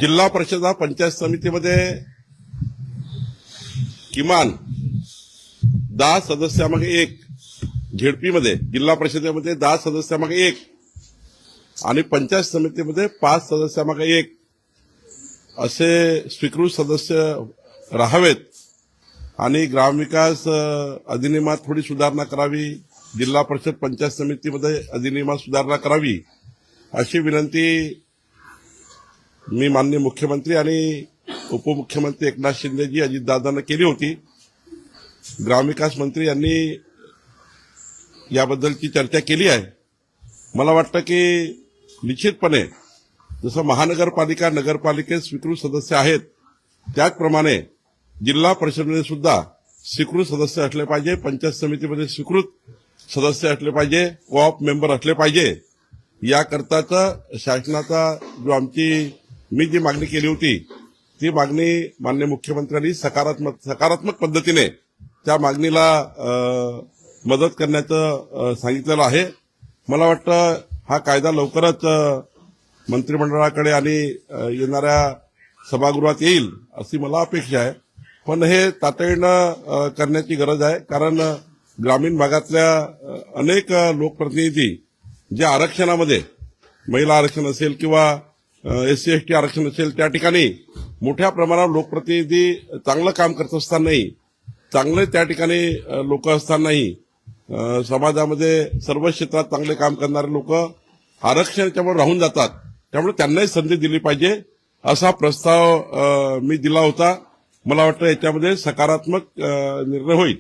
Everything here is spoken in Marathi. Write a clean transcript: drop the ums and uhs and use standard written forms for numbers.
जिल्हा परिषद पंचायत समितीमध्ये किमान 10 सदस्यामागे एक, झेडपीमध्ये जिल्हा परिषदेमध्ये 10 सदस्यामागे एक आणि पंचायत समितीमध्ये 5 सदस्यामागे एक असे स्वीकृत सदस्य राहावेत आणि ग्रामविकास अधिनियमात थोडी सुधारणा करावी, जिल्हा परिषद पंचायत समितीमध्ये अधिनियमात सुधारणा करावी अशी विनंती मी माननीय मुख्यमंत्री आणि उपमुख्यमंत्री एकनाथ शिंदेजी अजितदादांना केली होती। ग्रामविकास मंत्री यांनी याबद्दलची चर्चा केली आहे। मला वाटतं की निश्चितपणे जसं महानगरपालिका नगरपालिकेत स्वीकृत सदस्य आहेत त्याचप्रमाणे जिल्हा परिषदेमध्ये सुद्धा स्वीकृत सदस्य असले पाहिजे, पंचायत समितीमध्ये स्वीकृत सदस्य असले पाहिजे, कोऑप मेंबर असले पाहिजे। याकरताच शासनाचा जो मी जी मागणी केली होती ती मागणी माननीय मुख्यमंत्र्यांनी सकारात्मक पद्धतीने त्या मागणीला मदत करण्याचं सांगितलेलं आहे। मला वाटतं हा कायदा लवकरच मंत्रिमंडळाकडे आणि येणाऱ्या सभागृहात येईल अशी मला अपेक्षा आहे। पण हे तातडीनं करण्याची गरज आहे, कारण ग्रामीण भागातल्या अनेक लोकप्रतिनिधी जे आरक्षणामध्ये महिला आरक्षण असेल किंवा SC ST आरक्षण असेल त्या ठिकाणी मोठ्या प्रमाणावर लोकप्रतिनिधी चांगलं काम करत असतानाही, चांगले त्या ठिकाणी लोक असतानाही समाजामध्ये सर्व क्षेत्रात चांगले काम करणारे लोक आरक्षणाच्यामुळे राहून जातात। त्यामुळे त्यांनाही संधी दिली पाहिजे असा प्रस्ताव मी दिला होता। मला वाटतं याच्यामध्ये सकारात्मक निर्णय होईल।